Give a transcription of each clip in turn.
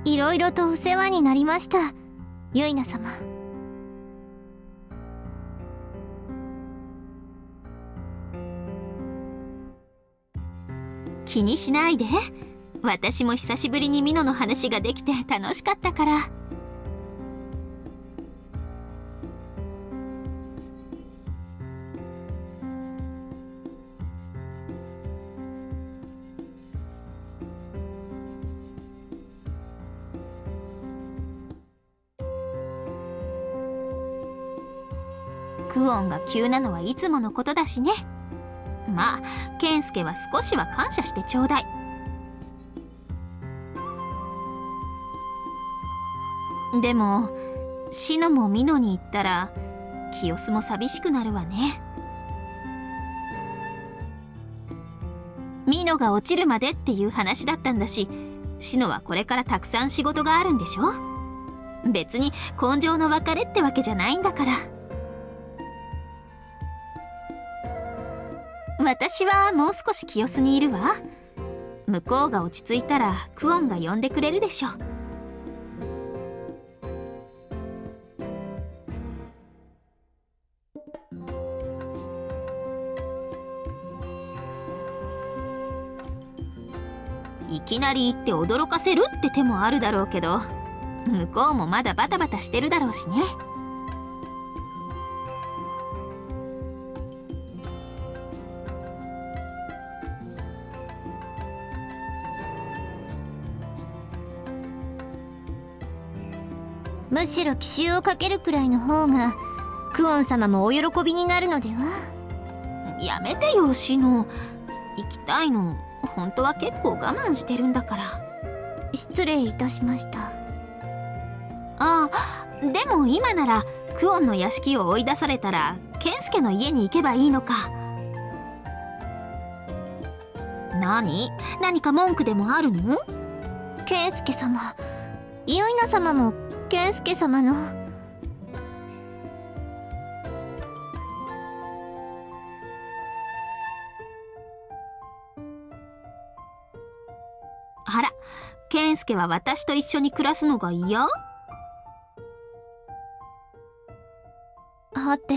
いろいろとお世話になりました、ユイナ様。気にしないで。私も久しぶりにミノの話ができて楽しかったから。クオンが急なのはいつものことだしね。まあケンスケは少しは感謝してちょうだい。でもシノもミノに言ったらキヨスも寂しくなるわね。ミノが落ちるまでっていう話だったんだし、シノはこれからたくさん仕事があるんでしょ。別に根性の別れってわけじゃないんだから。私はもう少し清須にいるわ。向こうが落ち着いたらクオンが呼んでくれるでしょ。いきなり言って驚かせるって手もあるだろうけど、向こうもまだバタバタしてるだろうしね。むしろ奇襲をかけるくらいの方がクオン様もお喜びになるのでは。やめてよシノ。行きたいの本当は結構我慢してるんだから。失礼いたしました。ああ、でも今ならクオンの屋敷を追い出されたらケンスケの家に行けばいいのか。何か文句でもあるの？ケンスケ様、ユイナ様もケンスケ様の。あら、ケンスケは私と一緒に暮らすのが嫌？はて、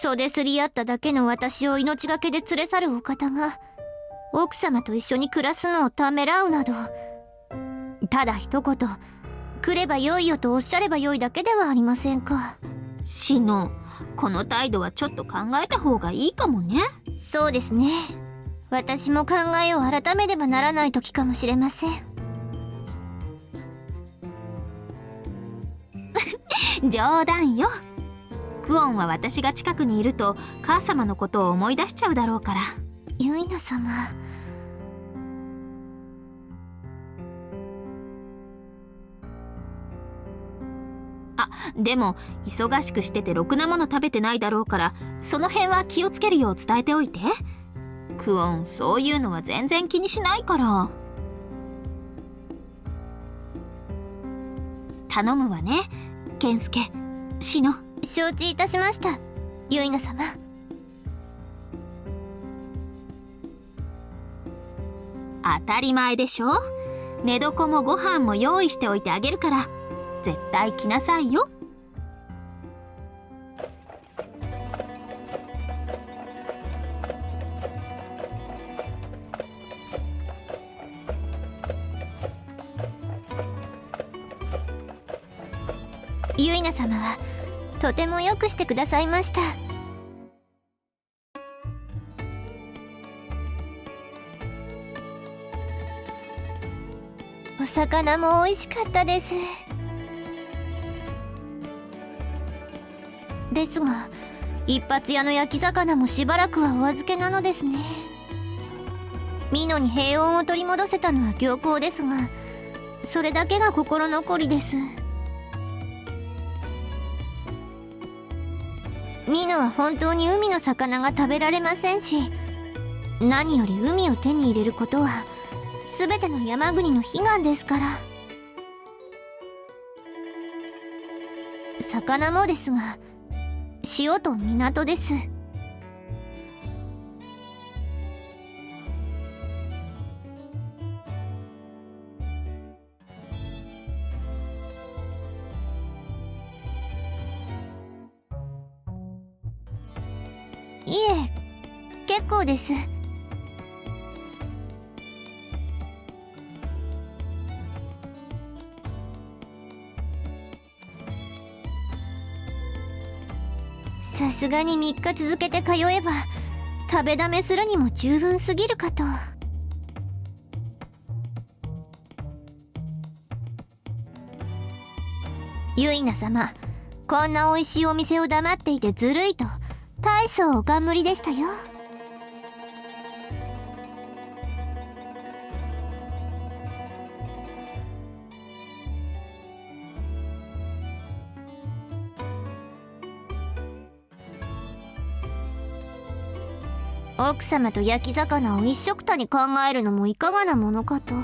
袖すり合っただけの私を命がけで連れ去るお方が奥様と一緒に暮らすのをためらうなど、ただ一言来ればよいよとおっしゃればよいだけではありませんか。シノ、この態度はちょっと考えた方がいいかもね。そうですね。私も考えを改めねばならない時かもしれません。冗談よ。クオンは私が近くにいると母様のことを思い出しちゃうだろうから。ユイナ様、でも忙しくしててろくなもの食べてないだろうから、その辺は気をつけるよう伝えておいて。クオンそういうのは全然気にしないから。頼むわね、ケンスケ、シノ。承知いたしました、ユイナ様。当たり前でしょ。寝床もご飯も用意しておいてあげるから絶対来なさいよ。ユイナ様はとてもよくしてくださいました。お魚も美味しかったです。ですが一発屋の焼き魚もしばらくはお預けなのですね。ミノに平穏を取り戻せたのは良好ですが、それだけが心残りです。ミノは本当に海の魚が食べられませんし、何より海を手に入れることは全ての山国の悲願ですから。魚もですが塩と港です。いえ、結構です。さすがに3日続けて通えば食べだめするにも十分すぎるかと。ユイナ様、こんな美味しいお店を黙っていてずるいと大層お冠でしたよ。奥様と焼き魚を一緒くたに考えるのもいかがなものかと。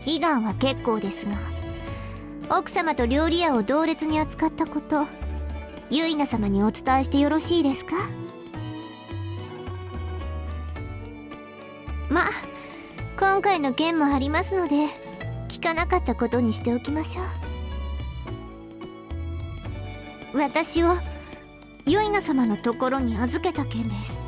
悲願は結構ですが、奥様と料理屋を同列に扱ったこと、ユイナ様にお伝えしてよろしいですか？まあ今回の件もありますので聞かなかったことにしておきましょう。私をユイナ様のところに預けた件です。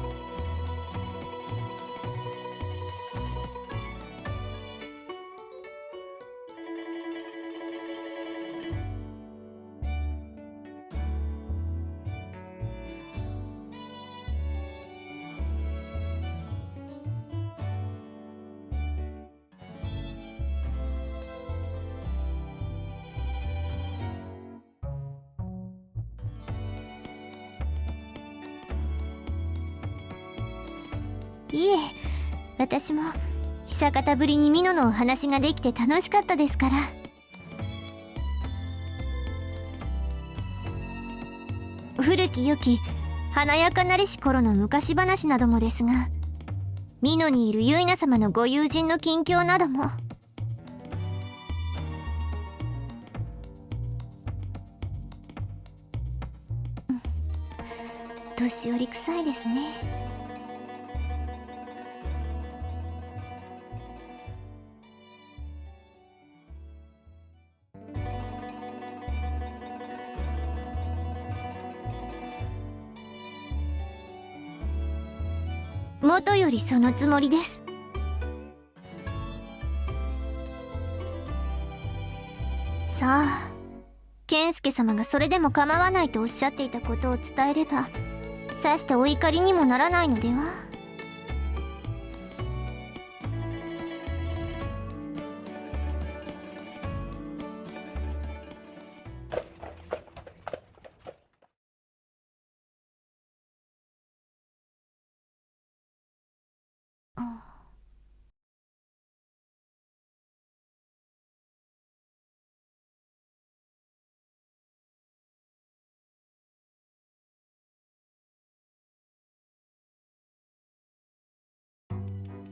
いえ、私も久方ぶりにミノのお話ができて楽しかったですから。古き良き華やかなりし頃の昔話などもですが、ミノにいるユイナ様のご友人の近況なども。年寄り臭いですね。元よりそのつもりです。さあ、健介様がそれでも構わないとおっしゃっていたことを伝えればさしてお怒りにもならないのでは。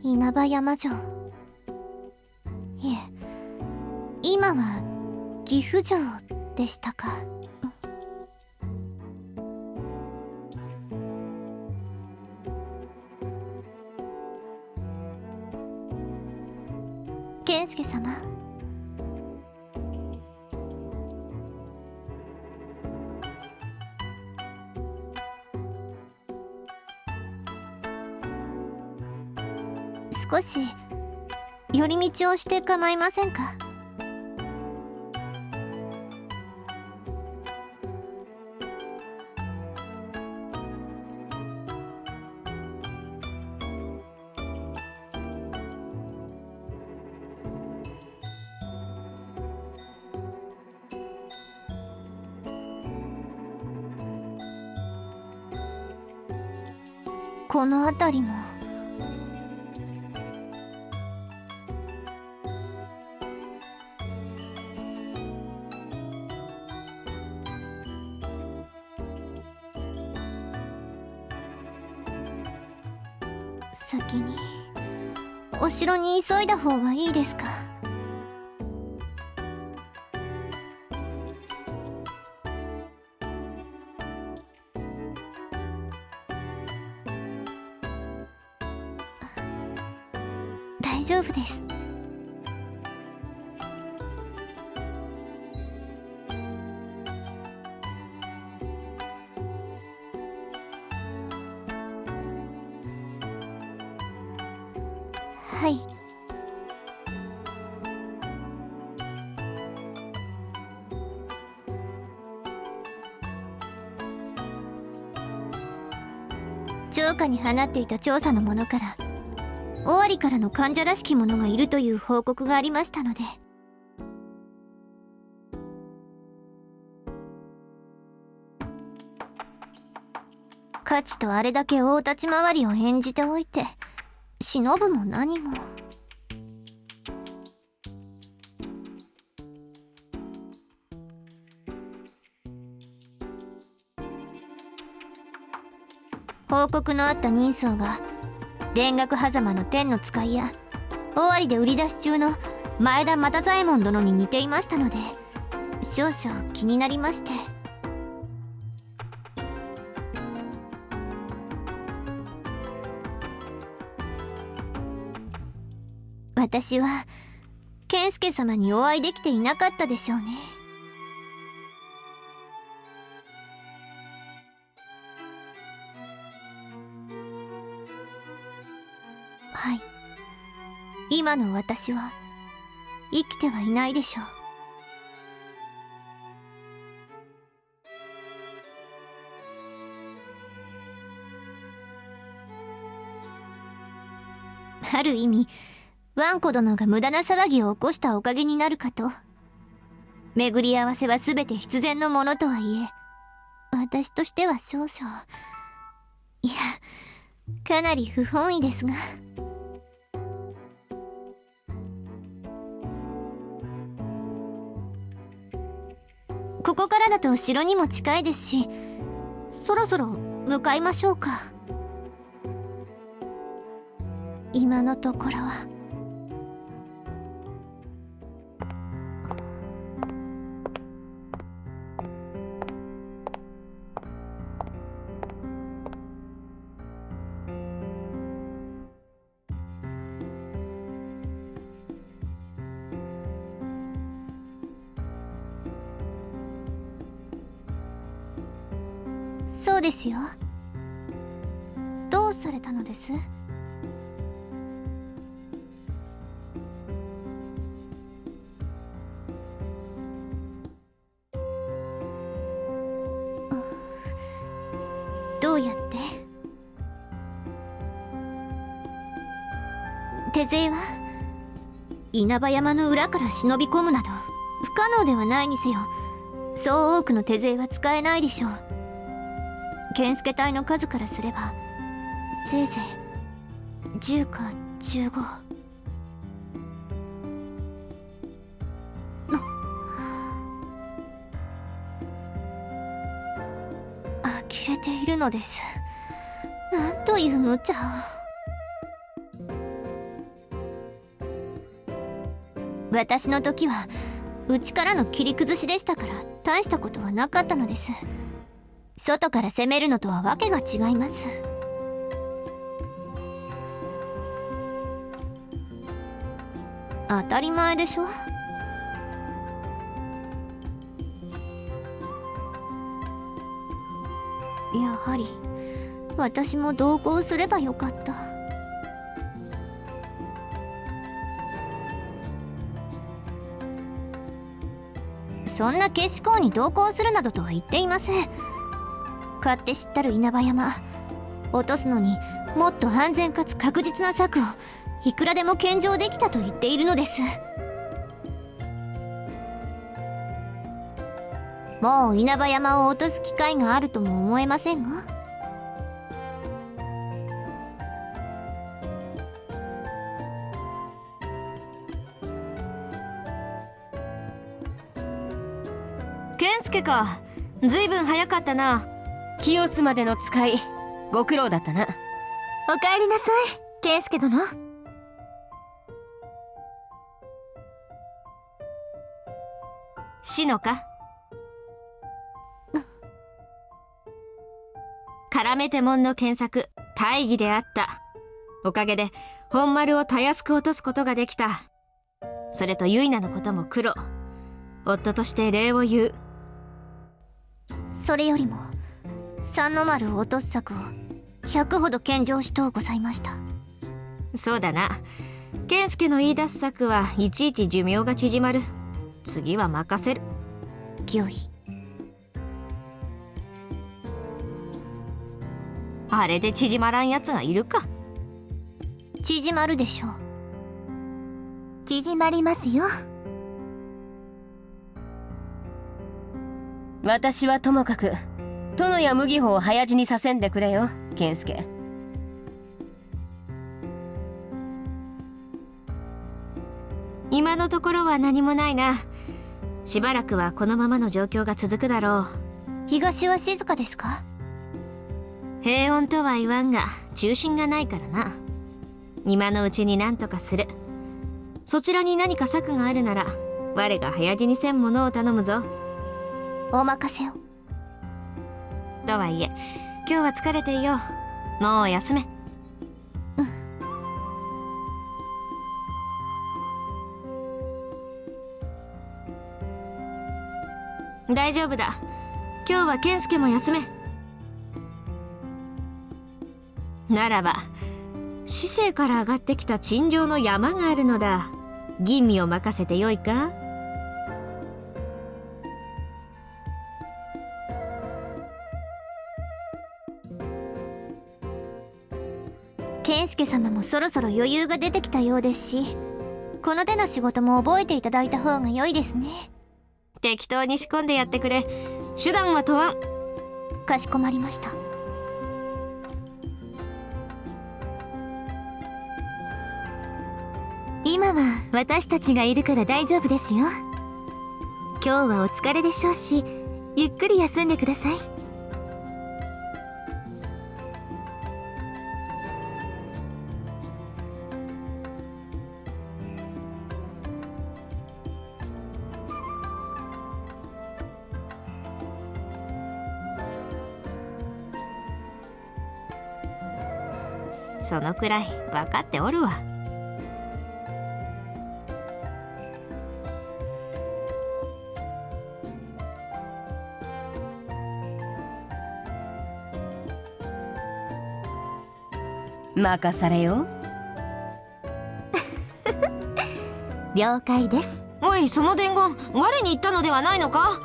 稲葉山城、いえ、今は岐阜城でしたか。健介様、少し寄り道をして構いませんか？この辺りも。先にお城に急いだ方がいいですか？大丈夫です。はい。城下に放っていた調査の者から尾張からの患者らしき者がいるという報告がありましたので。価値とあれだけ大立ち回りを演じておいて忍ぶも何も。報告のあった人相が田楽狭間の天の使いや尾張で売り出し中の前田又左衛門殿に似ていましたので少々気になりまして。私は健介様にお会いできていなかったでしょうね。はい、今の私は生きてはいないでしょう。ある意味ワンコ殿が無駄な騒ぎを起こしたおかげになるかと。巡り合わせは全て必然のものとはいえ私としては少々、いやかなり不本意ですが。ここからだと城にも近いですしそろそろ向かいましょうか。今のところは。そうですよ。どうされたのです？どうやって？手勢は稲葉山の裏から忍び込むなど不可能ではないにせよ、そう多くの手勢は使えないでしょう。健介隊の数からすればせいぜい10か15。呆れているのです。なんという無茶を。私の時は内からの切り崩しでしたから大したことはなかったのです。外から攻めるのとはわけが違います。当たり前でしょ。やはり私も同行すればよかった。そんな決死行に同行するなどとは言っていません。勝手知ったる稲葉山落とすのにもっと安全かつ確実な策をいくらでも献上できたと言っているのです。もう稲葉山を落とす機会があるとも思えませんが。健介か、ずいぶん早かったな。清須までの使いご苦労だったな。おかえりなさい健介殿。篠のか。絡めてもんの検索大義であった。おかげで本丸をたやすく落とすことができた。それと結菜のことも苦労。夫として礼を言う。それよりも三の丸を落とす策を100ほど献上しとうございました。そうだな。健介の言い出す策はいちいち寿命が縮まる。次は任せる。御意。あれで縮まらんやつがいるか。縮まるでしょう。縮まりますよ。私はともかく殿や麦穂を早死にさせんでくれよ、健介。今のところは何もないな。しばらくはこのままの状況が続くだろう。東は静かですか？平穏とは言わんが中心がないからな。今のうちに何とかする。そちらに何か策があるなら我が早死にせんものを頼むぞ。お任せを。とはいえ今日は疲れていよう。もう休め。大丈夫だ。今日は健介も休め。ならば市政から上がってきた陳情の山があるのだ。吟味を任せてよいか。健介様もそろそろ余裕が出てきたようですし、この手の仕事も覚えていただいた方が良いですね。適当に仕込んでやってくれ。手段は問わん。かしこまりました。今は私たちがいるから大丈夫ですよ。今日はお疲れでしょうし、ゆっくり休んでください。そのくらい分かっておるわ。任されよ。了解です。おい、その伝言我に言ったのではないのか。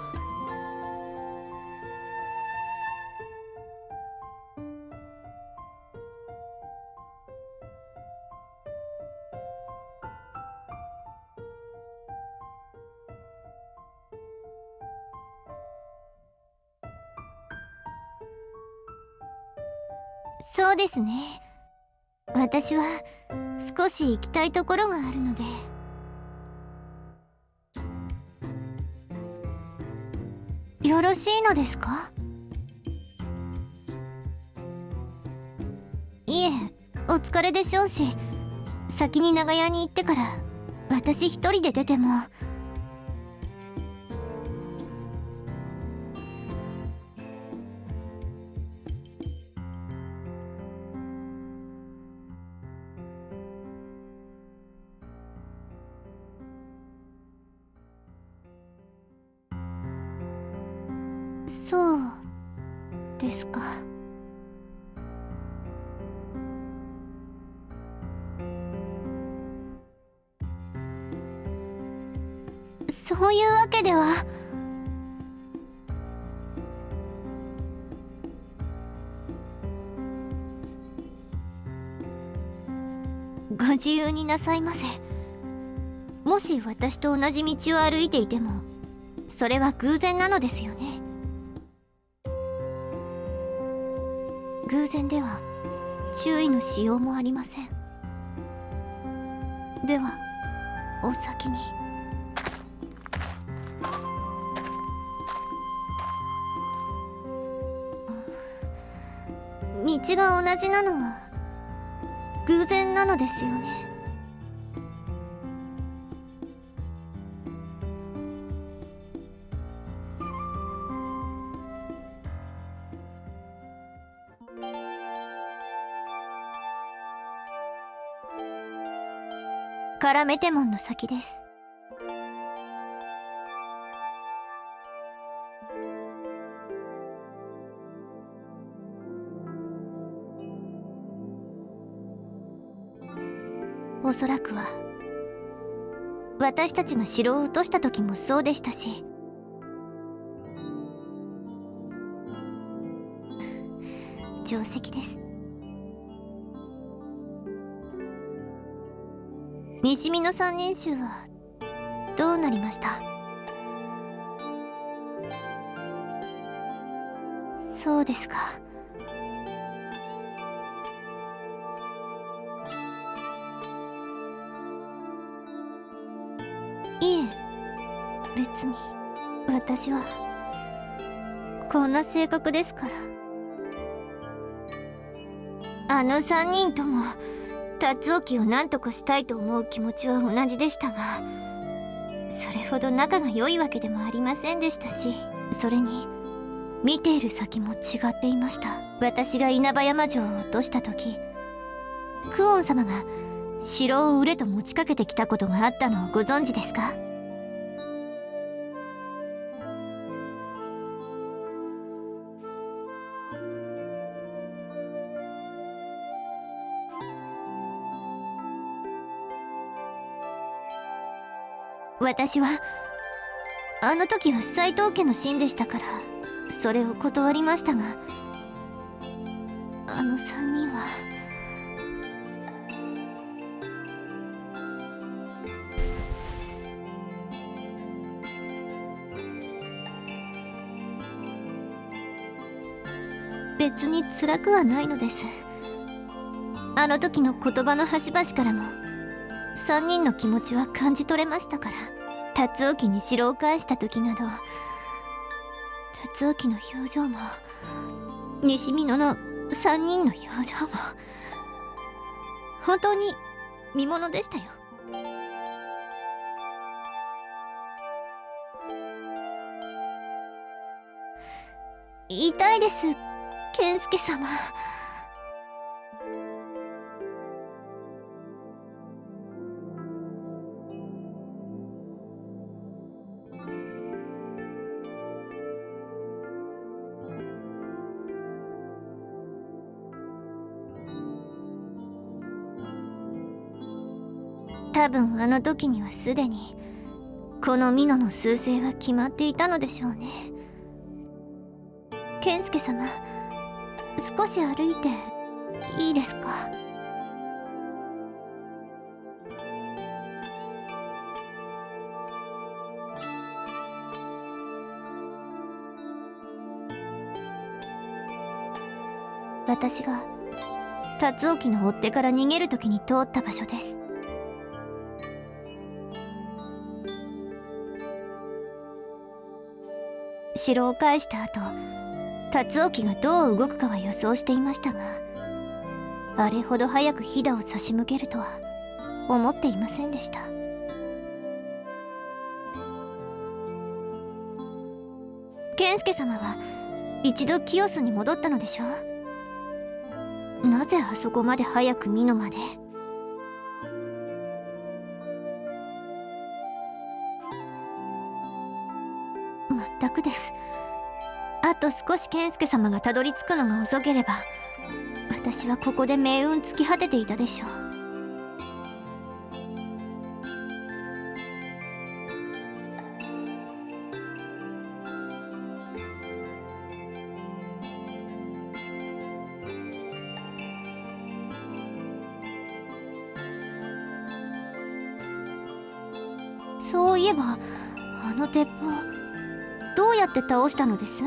そうですね。私は少し行きたいところがあるので。よろしいのですか？いえ、お疲れでしょうし、先に長屋に行ってから私一人で出ても。そうですか。そういうわけでは。ご自由になさいませ。もし私と同じ道を歩いていてもそれは偶然なのですよね。偶然では注意のしようもありません。ではお先に。道が同じなのは偶然なのですよね。カラメテモンの先です。おそらくは私たちが城を落とした時もそうでしたし、定石です。西見の三人衆はどうなりました？そうですか。いえ、別に私はこんな性格ですから。あの3人とも辰興を何とかしたいと思う気持ちは同じでしたが、それほど仲が良いわけでもありませんでしたし、それに見ている先も違っていました。私が稲葉山城を落とした時、クオン様が城を売れと持ちかけてきたことがあったのをご存知ですか？私はあの時は斎藤家の臣でしたからそれを断りましたが、あの3人は別に辛くはないのです。あの時の言葉の端々からも3人の気持ちは感じ取れましたから。辰興に城を返した時など、辰興の表情も西美濃の3人の表情も本当に見ものでしたよ。痛いです、健介様。多分あの時にはすでにこの美濃の趨勢は決まっていたのでしょうね。健介様、少し歩いていいですか？私が辰興の追っ手から逃げる時に通った場所です。城を返した後、辰興がどう動くかは予想していましたが、あれほど早く飛騨を差し向けるとは思っていませんでした。健介様は一度清須に戻ったのでしょう。なぜあそこまで早く美濃まで？全くです。あと少し健介様がたどり着くのが遅ければ、私はここで命運尽き果てていたでしょう。そういえばあの鉄砲どうやって倒したのです？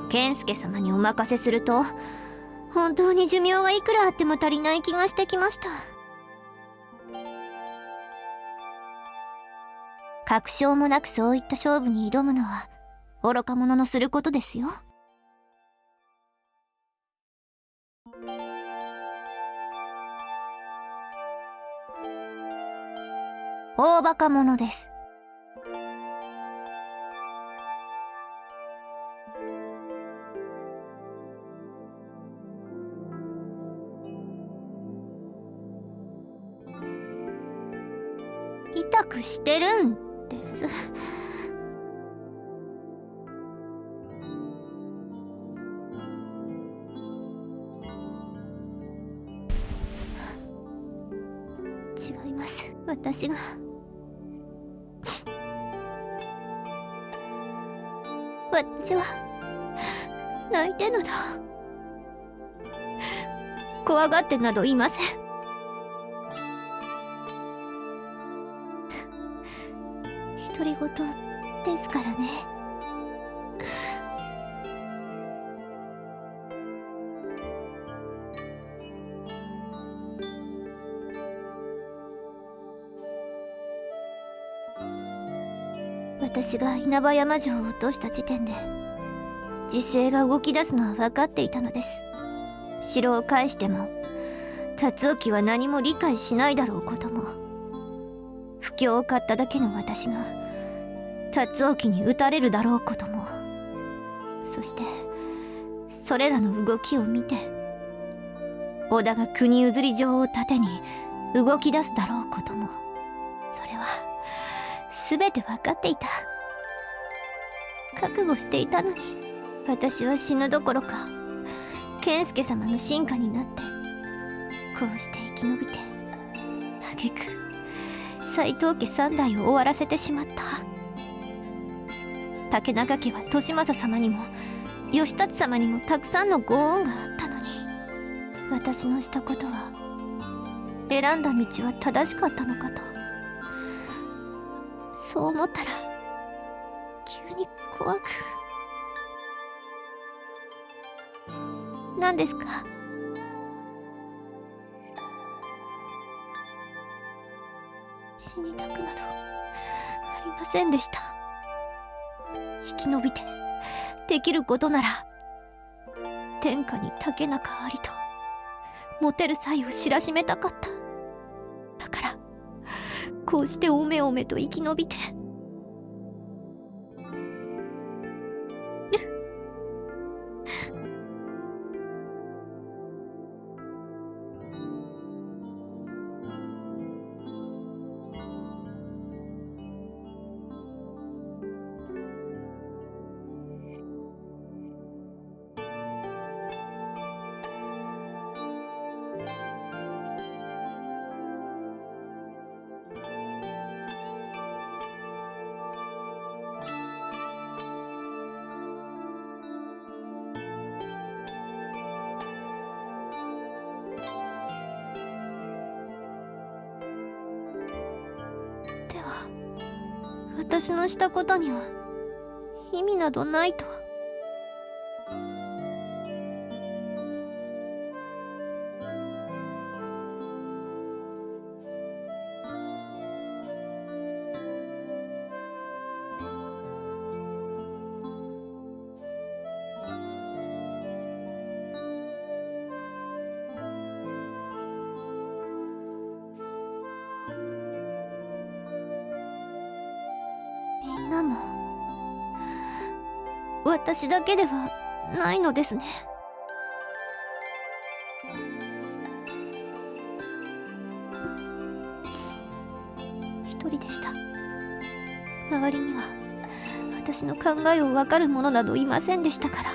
健介様にお任せすると本当に寿命がいくらあっても足りない気がしてきました。確証もなくそういった勝負に挑むのは愚か者のすることですよ。大バカ者です。痛くしてるんです。違います。私が私は泣いてのだ。怖がってなどいません。独り言ですからね。私が稲葉山城を落とした時点で時勢が動き出すのは分かっていたのです。城を返しても辰興は何も理解しないだろうことも、不興を買っただけの私が辰興に討たれるだろうことも、そしてそれらの動きを見て織田が国譲り城を盾に動き出すだろうことも、それは全て分かっていた。覚悟していたのに、私は死ぬどころか健介様の臣下になってこうして生き延びて、挙句斎藤家三代を終わらせてしまった。竹中家は利政様にも義達様にもたくさんのご恩があったのに、私のしたことは、選んだ道は正しかったのかと、そう思ったら急に怖く。何ですか？死にたくなどありませんでした。生き延びてできることなら天下に竹中ありと持てる際を知らしめたかった。だからこうしておめおめと生き延びて。私のしたことには意味などないと。みんなも私だけではないのですね。一人でした。周りには私の考えを分かる者などいませんでしたから。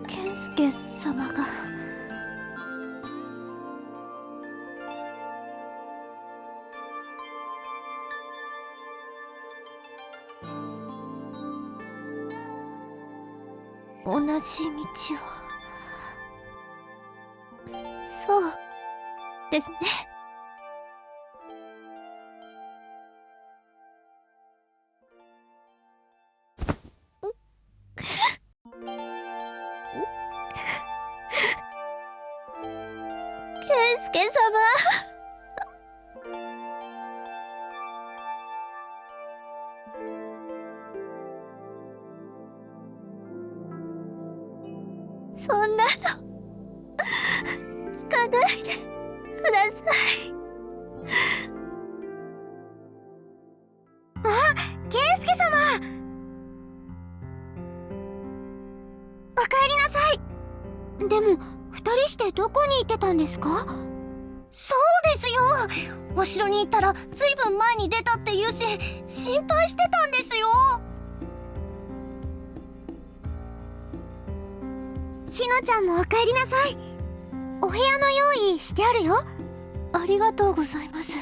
健介様が同じ道を。そうですね。健介様。そんなの聞かないでください。健介様、おかえりなさい。でも二人してどこに行ってたんですか？そうですよ、お城に行ったらずいぶん前に出たって言うし、心配してたんですよ。しのちゃんもお帰りなさい。お部屋の用意してあるよ。ありがとうございます。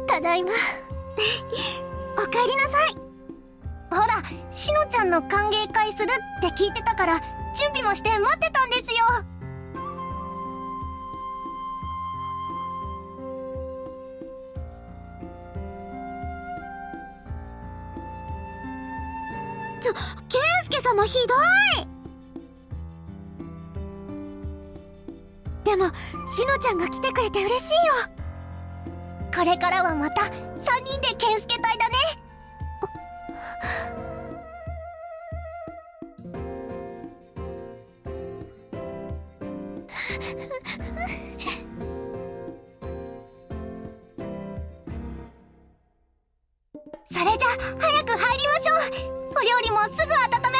ただいま。お帰りなさい。ほら、しのちゃんの歓迎会するって聞いてたから準備もして待ってたんですよ。ケンスケ様ひどい。でもしのちゃんが来てくれて嬉しいよ。これからはまた3人でケンスケ隊だね。それじゃ早く入りましょう。お料理もすぐ温め